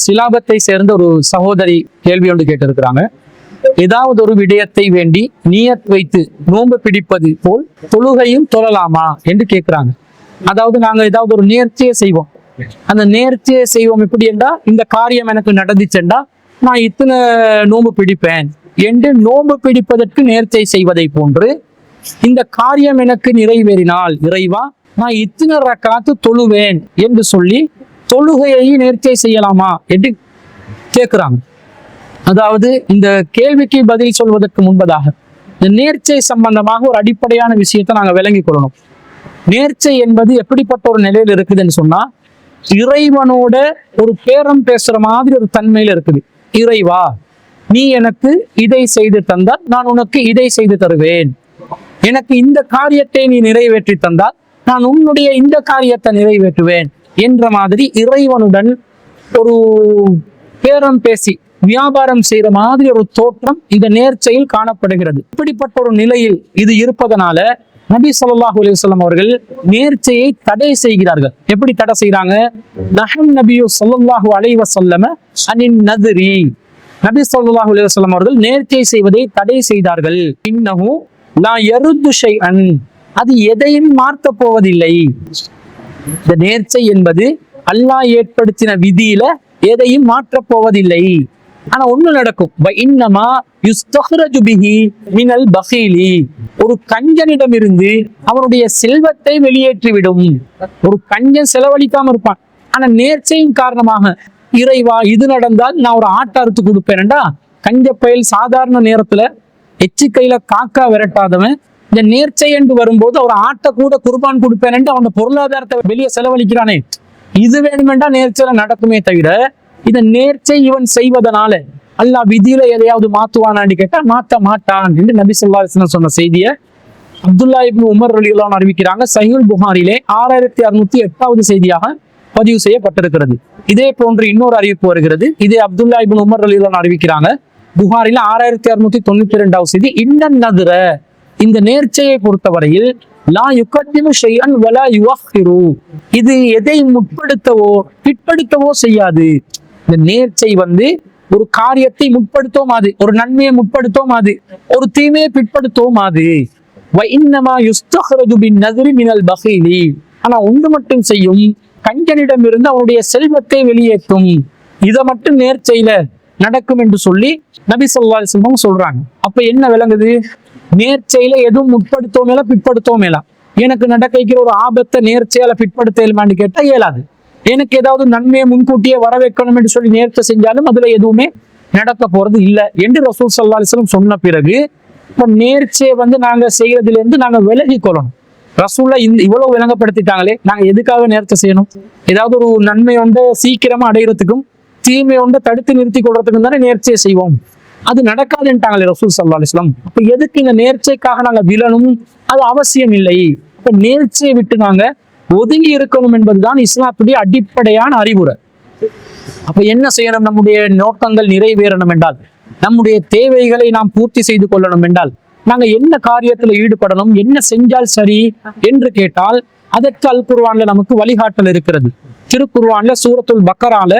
சிலாபத்தை சேர்ந்த ஒரு சகோதரி கேள்வி ஒன்று கேட்டிருக்கிறாங்க. ஏதாவது ஒரு விடயத்தை வேண்டி நியத் வைத்து நோன்பு பிடிப்பது போல் தொழுகையும் தொழலாமா என்று கேட்கிறாங்க. அதாவது நாங்க ஏதாவது ஒரு நேர்ச்சியை செய்வோம். அந்த நேர்ச்சியை செய்வோம் எப்படி என்றா, இந்த காரியம் எனக்கு நடந்துச்சென்றா நான் இத்தனை நோன்பு பிடிப்பேன் என்று நோன்பு பிடிப்பதற்கு நேர்ச்சை செய்வதை போன்று, இந்த காரியம் எனக்கு நிறைவேறினால் இறைவா நான் இத்தனை ரக்காத்து தொழுவேன் என்று சொல்லி தொழுகையை நேர்ச்சை செய்யலாமா என்று கேட்கிறாங்க. அதாவது இந்த கேள்விக்கு பதில் சொல்வதற்கு முன்பதாக இந்த நேர்ச்சை சம்பந்தமாக ஒரு அடிப்படையான விஷயத்தை நாங்க விளங்கிக் கொள்ளணும். நேர்ச்சை என்பது எப்படிப்பட்ட ஒரு நிலையில் இருக்குதுன்னு சொன்னா, இறைவனோட ஒரு பேரம் பேசுற மாதிரி ஒரு தன்மையில இருக்குது. இறைவா நீ எனக்கு இதை செய்து தந்தால் நான் உனக்கு இதை செய்து தருவேன், எனக்கு இந்த காரியத்தை நீ நிறைவேற்றி தந்தால் நான் உன்னுடைய இந்த காரியத்தை நிறைவேற்றுவேன் என்ற மாதிரி இறைவனுடன் ஒரு பேரம் பேசி வியாபாரம் செய்யற மாதிரி ஒரு தோற்றம் இந்த நேர்ச்சையில் காணப்படுகிறது. இப்படிப்பட்ட ஒரு நிலையில் இது இருப்பதனால நபி ஸல்லல்லாஹு அலைஹி வஸல்லம் அவர்கள் நேர்ச்சையை தடை செய்கிறார்கள். எப்படி தடை செய்யறாங்க? நஹன் நபியு ஸல்லல்லாஹு அலைஹி வஸல்லம் அனின் நத்ரி, நபி ஸல்லல்லாஹு அலைஹி வஸல்லம் அவர்கள் நேர்ச்சை செய்வதை தடை செய்தார்கள். இன்னஹு லா யருது ஷைஅன், அது எதையும் மாற்ற போவதில்லை. இந்த நேர்ச்சை என்பது அல்லாஹ் ஏற்படுத்தின விதியில எதையும் மாற்ற போவதில்லை. ஆனா ஒண்ணு நடக்கும், இன்னமா யுஸ்தஹ்ரஜு பிஹி மினல் பகீலி, ஒரு கஞ்சனிடம் இருந்து அவனுடைய செல்வத்தை வெளியேற்றிவிடும். ஒரு கஞ்சன் செலவழிக்காம இருப்பான், ஆனா நேர்ச்சையின் காரணமாக இறைவா இது நடந்தால் நான் ஒரு ஆட்டை அறுத்து கொடுப்பேன்டா, கஞ்ச பயல் சாதாரண நேரத்துல எச்சி கையில காக்கா விரட்டாதவன் இந்த நேர்ச்சை என்று வரும்போது ஒரு ஆட்டை கூட குர்பான் கொடுப்பேன் என்று அவன் பொருளாதாரத்தை வெளியே செலவழிக்கிறானே, இது வேணுமென்றா நேர்ச்சையில நடக்குமே தவிர இந்த நேர்ச்சை இவன் செய்வதனால அல்லாஹ் விதியில எதையாவது மாத்துவானான்னு கேட்டா மாத்த மாட்டான் என்று நபி ஸல்லல்லாஹு அலைஹி வஸல்லம் சொன்ன செய்தியை அப்துல்லா இப்னு உமர் ரலியல்லாஹு அன்ஹு அறிவிக்கிறாங்க. சஹீஹுல் புகாரிலே 6608வது செய்தியாக பதிவு செய்யப்பட்டிருக்கிறது. இதே போன்று இன்னொரு அறிவிப்பு வருகிறது. இதே அப்துல்லா இப்னு உமர் ரலியல்லாஹு அன்ஹு அறிவிக்கிறாங்க. புகாரில 6692வது செய்தி, இன்னன் நதுர, இந்த நேர்ச்சையை பொறுத்தவரையில் லா யுகத்திமு ஷைஅன் வலா யுஅஹிரு, இது எதை முற்படுத்தவோ பிற்படுத்தவோ செய்யாது. இந்த நேர்ச்சை ஒரு காரியத்தை முற்படுத்தோமாது, ஒரு நன்மையை முற்படுத்தோமாது, ஒரு தீமையை பிற்படுத்தோமாது. வ இன்னமா யுஸ்தஹ்ரஜு பின் நத்ரி மினல் பகீலி, ஆனா ஒன்று மட்டும் செய்யும், கஞ்சனிடம் இருந்து அவனுடைய செல்வத்தை வெளியேற்றும். இதை மட்டும் நேர்ச்சையில நடக்கும் என்று சொல்லி நபி ஸல்லல்லாஹு அலைஹி வஸல்லம் சொல்றாங்க. அப்ப என்ன விளங்குது? நேர்ச்சையில எதுவும் முற்படுத்தோமேல பிற்படுத்தோமேலா, எனக்கு நடக்கிற ஒரு ஆபத்தை நேர்ச்சையால பிற்படுத்தலாமான்னு கேட்டா இயலாது. எனக்கு ஏதாவது நன்மையை முன்கூட்டியே வர வைக்கணும் என்று சொல்லி நேர்ச்சை செஞ்சாலும் அதுல எதுவுமே நடக்க போறது இல்லை என்று ரசூல் ஸல்லல்லாஹு அலைஹி வஸல்லம் சொன்ன பிறகு இப்ப நேர்ச்சையை நாங்க செய்யறதுல இருந்து நாங்க விலகி கொள்ளணும். ரசூல்லா இவ்வளவு விளங்கப்படுத்திட்டாங்களே, நாங்க எதுக்காக நேர்ச்சை செய்யணும்? ஏதாவது ஒரு நன்மை சீக்கிரமா அடைகிறதுக்கும் தீமை தடுத்து நிறுத்தி கொள்றதுக்கும் தானே நேர்ச்சையை செய்வோம். அது நடக்காதுன்ட்டாங்களே ரசூல் ஸல்லல்லாஹு அலைஹி வஸல்லம். அப்ப எதுக்கு இந்த நேர்ச்சைக்காக நாங்க விழணும்? அது அவசியம் இல்லை. இப்ப நேர்ச்சையை விட்டு நாங்க ஒதுங்கி இருக்கணும் என்பதுதான் இஸ்லாத்துடைய அடிப்படையான அறிவுரை. அப்ப என்ன செய்யணும்? நம்முடைய நோக்கங்கள் நிறைவேறணும் என்றால், நம்முடைய தேவைகளை நாம் பூர்த்தி செய்து கொள்ளணும் என்றால், நாங்க என்ன காரியத்துல ஈடுபடணும், என்ன செஞ்சால் சரி என்று கேட்டால் அதற்கு அல் குர்ஆன்ல நமக்கு வழிகாட்டல் இருக்கிறது. திருக்குர்ஆன்ல சூரத்துல் பக்கரால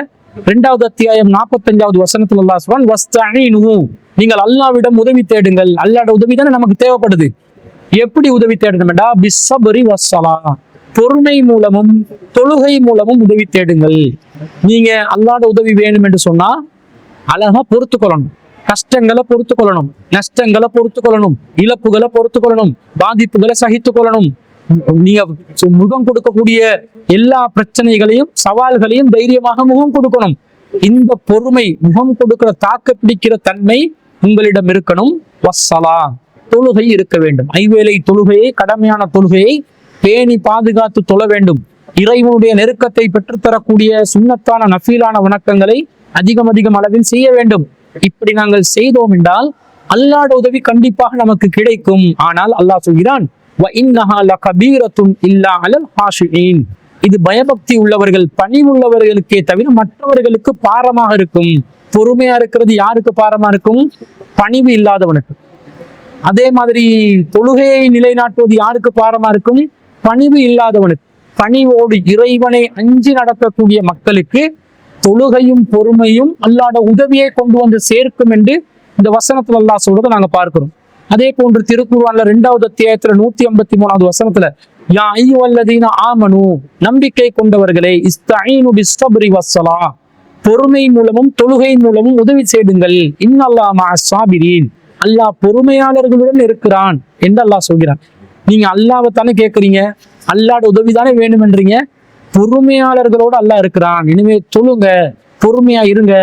2வது அத்தியாயம் 45வது வசனத்துல அல்லாஹ் சொல்றான், வஸ்தஈனு, நீங்கள் அல்லாஹ்விடம் உதவி தேடுங்கள். அல்லாஹ்வோட உதவி தானே நமக்கு தேவைப்படுது. எப்படி உதவி தேடணும்டா? பிஸ்ஸப்ரி வஸ்ஸலாஹ், பொறுமை மூலமும் தொழுகை மூலமும் உதவி தேடுங்கள். நீங்க அல்லாஹ்வோட உதவி வேணும் என்று சொன்னா அழகா பொறுத்து கொள்ளணும், கஷ்டங்களை பொறுத்து கொள்ளணும், நஷ்டங்களை பொறுத்து கொள்ளணும், இழப்புகளை பொறுத்து கொள்ளணும், பாதிப்புகளை சகித்து கொள்ளணும். நீங்க முகம் கொடுக்கக்கூடிய எல்லா பிரச்சனைகளையும் சவால்களையும் தைரியமாக முகம் கொடுக்கணும். இந்த பொறுமை, முகம் கொடுக்கிற தாக்க பிடிக்கிற தன்மை உங்களிடம் இருக்கணும். வஸ்ஸலா, தொழுகை இருக்க வேண்டும். ஐவேளை தொழுகையை, கடமையான தொழுகையை பேணி பாதுகாத்து தொழ வேண்டும். இறைவனுடைய நெருக்கத்தை பெற்றுத்தரக்கூடிய சுன்னத்தான நஃபீலான வணக்கங்களை அதிகம் அளவில் செய்ய வேண்டும். இப்படி நாங்கள் செய்தோம் என்றால் அல்லாஹ்வோட உதவி கண்டிப்பாக நமக்கு கிடைக்கும். ஆனால் அல்லாஹ் சொல்கிறான், வ இன்னஹா லகபீரத்துன் இல்லா அலல் ஹாஷிஈன், இது பயபக்தி உள்ளவர்கள், பணிவுள்ளவர்களுக்கே தவிர மற்றவர்களுக்கு பாரமாக இருக்கும். பொறுமையா இருக்கிறது யாருக்கு பாரமா இருக்கும்? பணிவு இல்லாதவனுக்கு. அதே மாதிரி தொழுகையை நிலைநாட்டுவது யாருக்கு பாரமா இருக்கும்? பணிவு இல்லாதவனுக்கு. பணிவோடு இறைவனை அஞ்சி நடக்கக்கூடிய மக்களுக்கு தொழுகையும் பொறுமையும் அல்லாஹ்வுடைய உதவியை கொண்டு வந்து சேர்க்கும் என்று இந்த வசனத்துல அல்லாஹ் சொல்றதை நாங்க பார்க்கிறோம். அதே போன்று திருக்குர்ஆன்ல 2வது அத்தியாயத்துல 153வது வசனத்துல யா அய்யுஹல்லதீன ஆமனு, நம்பிக்கை கொண்டவர்களே, இஸ்தஈனு பிஸ்ஸப்ரி வஸ்ஸலாஹ், பொறுமை மூலமும் தொழுகை மூலமும் உதவி செய்யுங்கள். இன்னல்லாஹ மஅஸ் ஸாபிரீன், அல்லாஹ் பொறுமையாளர்களுடன் இருக்கிறான் என்று அல்லாஹ் சொல்கிறான். நீங்க அல்லாஹ்வை தானே கேட்கறீங்க, அல்லாஹ்வுடைய உதவி தானே வேணும்ன்றீங்க, பொறுமையாளர்களோடு அல்லாஹ் இருக்கிறான். இனிமே தொழுங்க, பொறுமையா இருங்க,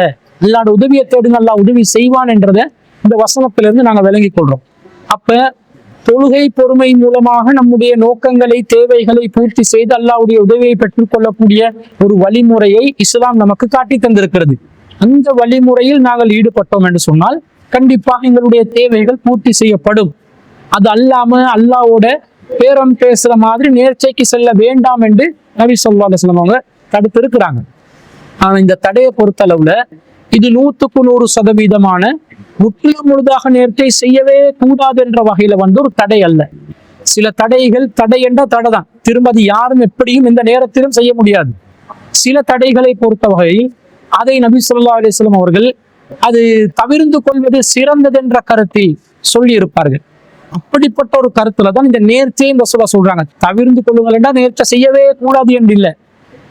அல்லாஹ்வுடைய உதவியை தேடுங்க, அல்லாஹ் உதவி செய்வான் என்றதை இந்த வசனத்திலிருந்து நாங்க விளங்கிக் கொள்றோம். அப்ப தொழுகை பொறுமை மூலமாக நம்முடைய நோக்கங்களை தேவைகளை பூர்த்தி செய்து அல்லாஹ்வுடைய உதவியை பெற்றுக் கொள்ளக்கூடிய ஒரு வழிமுறையை இஸ்லாம் நமக்கு காட்டி தந்திருக்கிறது. அந்த வழிமுறையில் நாங்கள் ஈடுபட்டோம் என்று சொன்னால் கண்டிப்பாக எங்களுடைய தேவைகள் பூர்த்தி செய்யப்படும். அது அல்லாம அல்லாஹ்வோட பேரம் பேசுற மாதிரி நேர்ச்சைக்கு செல்ல வேண்டாம் என்று நபி ஸல்லல்லாஹு அலைஹி வஸல்லம் அவங்க தடுத்து இருக்கிறாங்க. ஆனா இந்த தடையை பொறுத்தளவுல இது 100% முற்றிலும் முழுதாக நேர்ச்சை செய்யவே கூடாது என்ற வகையில ஒரு தடை அல்ல. சில தடைகள் தடை என்ற தடை தான், திரும்ப அது யாரும் எப்படியும் இந்த நேரத்திலும் செய்ய முடியாது. சில தடைகளை பொறுத்த வகையில் அதை நபி ஸல்லல்லாஹு அலைஹி வஸல்லம் அவர்கள் அது தவிர்ந்து கொள்வது சிறந்தது என்ற கருத்தில் சொல்லி இருப்பார்கள். அப்படிப்பட்ட ஒரு கருத்துல தான் இந்த நேர்ச்சை இந்த சொல்றாங்க. தவிர்ந்து கொள்ளுங்கள் என்றால் நேர்ச்சை செய்யவே கூடாது என்று இல்லை.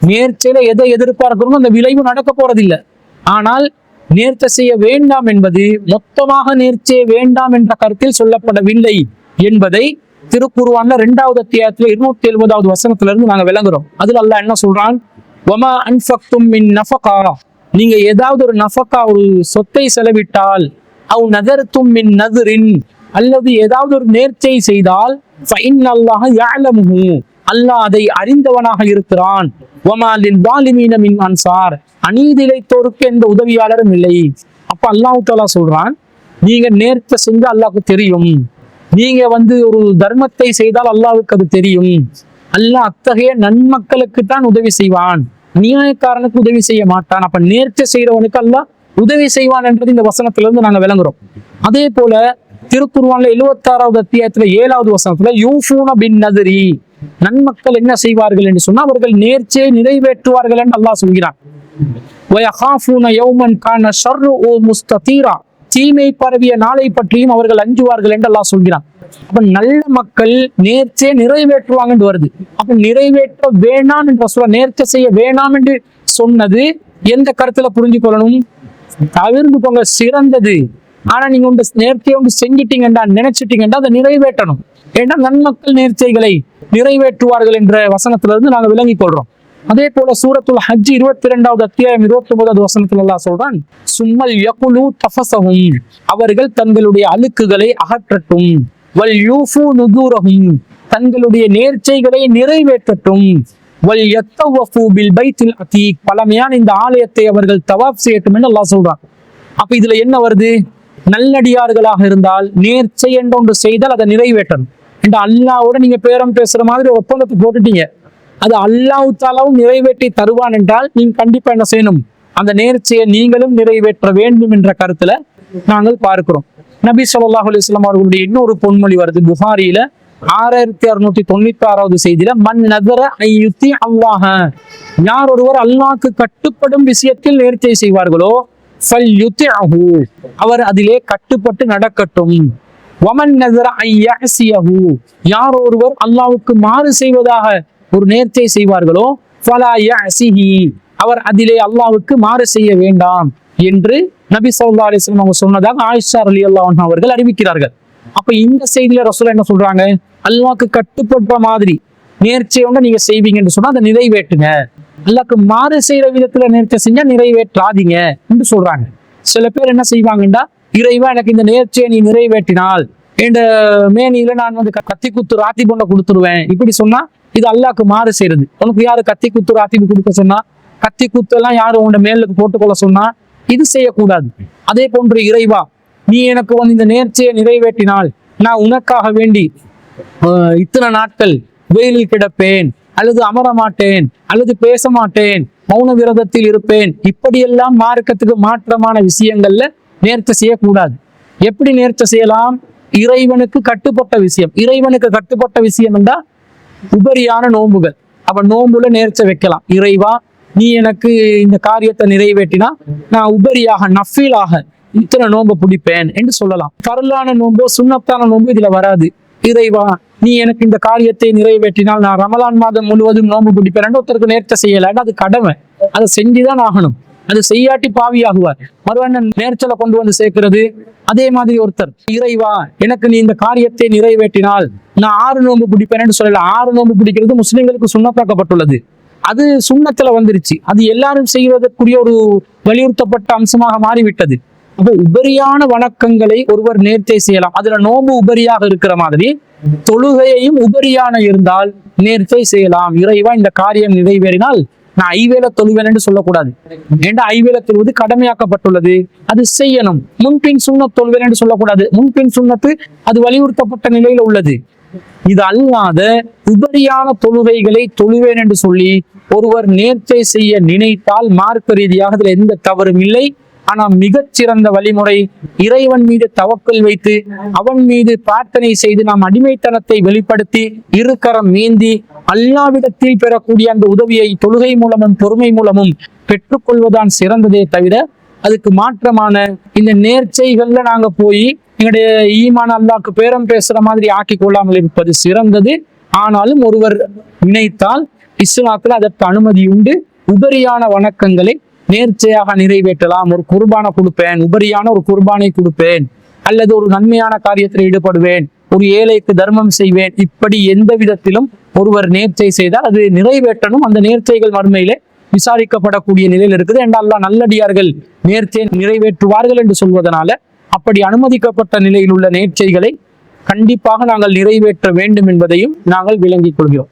நேர்ச்சையில எதை எதிர்பார்க்கிறோமோ அந்த விளைவு நடக்க போறதில்லை. ஆனால் நேர்ச்சை செய்ய வேண்டாம் என்பது மொத்தமாக நேர்ச்சையை வேண்டாம் என்ற கருத்தில் சொல்லப்படவில்லை என்பதை திருக்குர்ஆன்ல 2வது அத்தியாயத்துல 270வது வசனத்திலிருந்து நாங்க விளங்குறோம். அதுல அல்லாஹ் என்ன சொல்றான், வமா அன்ஃபக்தும் மின் நஃபகா, நீங்க ஏதாவது ஒரு நஃபகா ஒரு சொத்தை செலவிட்டால், அவ் நதர்தும் மின் நதுரின், அல்லது ஏதாவது ஒரு நேர்ச்சை செய்தால், ஃபஇன்னல்லாஹ யஅலமுஹு, அல்லாஹ் அதை அறிந்தவனாக இருக்கிறான். வமா லில் ஸாலிமீன மின் அன்சார், அநீதி இழைத்தோருக்கு எந்த உதவியாளரும் இல்லை. அப்ப அல்லாஹ் தஆலா சொல்றான், நீங்க நேர்ச்சை செஞ்சா அல்லாஹ்க்கு தெரியும், நீங்க ஒரு தர்மத்தை செய்தால் அல்லாஹ்வுக்கு அது தெரியும். அல்லாஹ் அத்தகைய நன்மக்களுக்கு தான் உதவி செய்வான், நியாயக்காரனுக்கு உதவி செய்ய மாட்டான். அப்ப நேர்ச்சை செய்யறவனுக்கு அல்லாஹ் உதவி செய்வான் என்றது இந்த வசனத்திலிருந்து நாங்க விளங்குறோம். அதே போல திருக்குர்ஆன்ல 76வது அத்தியாயத்துல 7வது வசனத்துல யூஃபூன பின் நதுரி, நன்மக்கள் என்ன செய்வார்கள் என்று சொன்னா அவர்கள் நேர்ச்சையை நிறைவேற்றுவார்கள் என்று அல்லாஹ் சொல்கிறான். வயகாஃபூன யௌமன் கான ஷர்ருஹு முஸ்ததீரா, தீமை பரவிய நாளை பற்றியும் அவர்கள் அஞ்சுவார்கள் என்று அல்லாஹ் சொல்கிறான். அப்ப நல்ல மக்கள் நேர்ச்சையை நிறைவேற்றுவாங்க என்று வருது. அப்ப நிறைவேற்ற வேணாம் என்று சொல்ல, நேர்ச்சை செய்ய வேணாம் என்று சொன்னது எந்த கருத்துல புரிஞ்சு கொள்ளணும், தவிர்த்து போங்க சிறந்தது. ஆனா நீங்க நேர்ச்சையை செஞ்சிட்டீங்கன்றா நினைச்சிட்டீங்கன்னா அதை நிறைவேற்றணும். ஏன்னா நன்மக்கள் நேர்ச்சைகளை நிறைவேற்றுவார்கள் என்ற வசனத்திலிருந்து நாங்க விளங்கிக் கொள்றோம். அதே போல சூரத்துல் ஹஜ் 22வது அத்தியாயம் 29வது வசனத்துல அல்லாஹ் சொல்றான், சும்மல் யகுலு தஃபஸஹும், அவர்கள் தங்களுடைய அழுக்குகளை அகற்றட்டும், வல் யூஃபு நுதுரஹும், தங்களுடைய நேர்ச்சைகளை நிறைவேற்றட்டும், வல் யத்தவஃபு பில் பைத்தில் அதீக், பழமையான இந்த ஆலயத்தை அவர்கள் தவாப் செய்யட்டும் என்று அல்லாஹ் சொல்றான். அப்ப இதுல என்ன வருது, நல்லடியார்களாக இருந்தால் நேர்ச்சை என்ற ஒன்று செய்தால் அதை நிறைவேற்றணும். இந்த அல்லாஹ்வோட நீங்க பேரம் பேசுற மாதிரி ஒப்பந்தத்தை போட்டுட்டீங்க, அது அல்லாஹ் தஆலாவும் நிறைவேற்றி தருவான் என்றால் நீங்க கண்டிப்பா என்ன செய்யணும், அந்த நேர்ச்சையை நீங்களும் நிறைவேற்ற வேண்டும் என்ற கருத்துல நாங்கள் பார்க்கிறோம். நபி ஸல்லல்லாஹு அலைஹி வஸல்லம் அவர்களுடைய இன்னொரு பொன்மொழி வருது புகாரியில 6696வது செய்தியில, மன் நதர ஐயுத்தி அல்லாஹ, யார் ஒருவர் அல்லாஹ்க்கு கட்டுப்படும் விஷயத்தில் நேர்ச்சை செய்வார்களோ ஃபல்யுத்திஹு, அவர் அதிலே கட்டுப்பட்டு நடக்கட்டும். வமன் நதர ஐயஸியஹு, யார் ஒருவர் அல்லாஹ்வுக்கு மாறு செய்வதாக ஒரு நேர்ச்சை செய்வார்களோ ஃபலா யஸிஹி, அவர் அதிலே அல்லாஹ்வுக்கு மாறு செய்ய வேண்டாம் என்று நபி ஸல்லல்லாஹு அலைஹி வஸல்லம் அவங்க சொன்னதாக ஆயிஷா ரலியல்லாஹு அன்ஹா அவர்கள் அறிவிக்கிறார்கள். அப்ப இந்த செய்தியில ரசூல் என்ன சொல்றாங்க, அல்லாஹ்க்கு கட்டுப்படுற மாதிரி நேர்ச்சையோட நீங்க செய்வீங்கன்னு சொன்னா அதை நிறைவேற்றுங்க, அல்லாஹ்க்கு மாறு செய்யற விதத்துல நேர்ச்சை செஞ்சா நிறைவேற்றாதீங்க என்று சொல்றாங்க. சில பேர் என்ன செய்வாங்கன்னா, இறைவா எனக்கு இந்த நேர்ச்சையை நீ நிறைவேற்றினால் இந்த மேனியில நான் கத்தி குத்து ராத்தி பொண்ணை கொடுத்துருவேன், இப்படி சொன்னா இது அல்லாஹ்க்கு மாறு செய்யறது. உனக்கு யாரு கத்தி குத்து ராத்தி கொடுக்க சொன்னா, கத்தி குத்து எல்லாம் யாரு உன்னோட மேலுக்கு போட்டுக்கொள்ள சொன்னா, இது செய்யக்கூடாது. அதே போன்று இறைவா நீ எனக்கு இந்த நேர்ச்சையை நிறைவேற்றினால் நான் உனக்காக வேண்டி இத்தனை நாட்கள் வெயிலில் கிடப்பேன், அல்லது அமர மாட்டேன், அல்லது பேச மாட்டேன், மௌன விரதத்தில் இருப்பேன், இப்படியெல்லாம் மார்க்கத்துக்கு மாற்றமான விஷயங்கள்ல நேர்ச்சை செய்யக்கூடாது. எப்படி நேர்ச்சை செய்யலாம், இறைவனுக்கு கட்டுப்பட்ட விஷயம். இறைவனுக்கு கட்டுப்பட்ட விஷயம் என்றா உபரியான நோன்புகள். அப்ப நோன்புல நேர்ச்சை வைக்கலாம், இறைவா நீ எனக்கு இந்த காரியத்தை நிறைவேற்றினா நான் உபரியாக நஃபீலாக இத்தனை நோன்பை பிடிப்பேன் என்று சொல்லலாம். பரலான நோன்போ சுன்னத்தான நோன்பு இதுல வராது. இறைவா நீ எனக்கு இந்த காரியத்தை நிறைவேற்றினால் நான் ரமலான் மாதம் முழுவதும் நோன்பு பிடிப்பேன் ஒருத்தருக்கு நேர்ச்சை செய்யல, அது கடமை, அதை செஞ்சுதான் ஆகணும். அது செய்யாட்டி பாவியாகுவார். மறுவண்ணன் நேர்ச்சலை கொண்டு வந்து சேர்க்கிறது. அதே மாதிரி ஒருத்தர் இறைவா எனக்கு நீ இந்த காரியத்தை நிறைவேற்றினால் நான் 6 நோன்பு பிடிப்பேன்னு சொல்லல. 6 நோன்பு பிடிக்கிறது முஸ்லிம்களுக்கு சுன்னத்தாக்கப்பட்டுள்ளது. அது சுன்னத்துல வந்துருச்சு. அது எல்லாரும் செய்வதற்குரிய ஒரு வலியுறுத்தப்பட்ட அம்சமாக மாறிவிட்டது. அப்போ உபரியான வணக்கங்களை ஒருவர் நேர்ச்சை செய்யலாம். அதுல நோன்பு உபரியாக இருக்கிற மாதிரி தொழுகையையும் உபரியான இருந்தால் நேர்ச்சை செய்யலாம். இறைவா இந்த காரியம் நிறைவேறினால் நான் ஐவேளை தொழுவேன் என்று சொல்லக்கூடாது. ஏண்டா ஐவேளை தொழுவது கடமையாக்கப்பட்டுள்ளது, அது செய்யணும். முன்பின் சுன்னத் தொழுவேன் என்று சொல்லக்கூடாது. முன்பின் சுன்னத்து அது வலியுறுத்தப்பட்ட நிலையில உள்ளது. இது அல்லாத உபரியான தொழுகைகளை தொழுவேன் என்று சொல்லி ஒருவர் நேர்ச்சை செய்ய நினைத்தால் மார்க்க ரீதியாக அதுல எந்த தவறும் இல்லை. ஆனா மிகச்சிறந்த வழிமுறை இறைவன் மீது தவக்கல் வைத்து அவன் மீது பிரார்த்தனை செய்து நாம் அடிமைத்தனத்தை வெளிப்படுத்தி இருக்கரம் மீந்தி அல்லாவிடத்தில் பெறக்கூடிய அந்த உதவியை தொழுகை மூலமும் பொறுமை மூலமும் பெற்றுக்கொள்வதுதான் சிறந்ததே தவிர அதுக்கு மாற்றமான இந்த நேர்ச்சைகள்ல நாங்க போய் எங்களுடைய ஈமான் அல்லாஹ்க்கு பேரம் பேசுற மாதிரி ஆக்கி கொள்ளாமல் இருப்பது சிறந்தது. ஆனாலும் ஒருவர் நினைத்தால் இஸ்லாத்துல அதற்கு அனுமதி உண்டு. உபரியான வணக்கங்களை நேர்ச்சையாக நிறைவேற்றலாம். ஒரு குர்பானை கொடுப்பேன், உபரியான ஒரு குர்பானை கொடுப்பேன், அல்லது ஒரு நன்மையான காரியத்தில் ஈடுபடுவேன், ஒரு ஏழைக்கு தர்மம் செய்வேன், இப்படி எந்த விதத்திலும் ஒருவர் நேர்ச்சை செய்தால் அது நிறைவேற்றணும். அந்த நேர்ச்சைகள் மறுமையிலே விசாரிக்கப்படக்கூடிய நிலையில் இருக்குது. என்றால் நல்லடியார்கள் நேர்ச்சை நிறைவேற்றுவார்கள் என்று சொல்வதனால அப்படி அனுமதிக்கப்பட்ட நிலையில் உள்ள நேர்ச்சைகளை கண்டிப்பாக நாங்கள் நிறைவேற்ற வேண்டும் என்பதையும் நாங்கள் விளங்கிக் கொள்கிறோம்.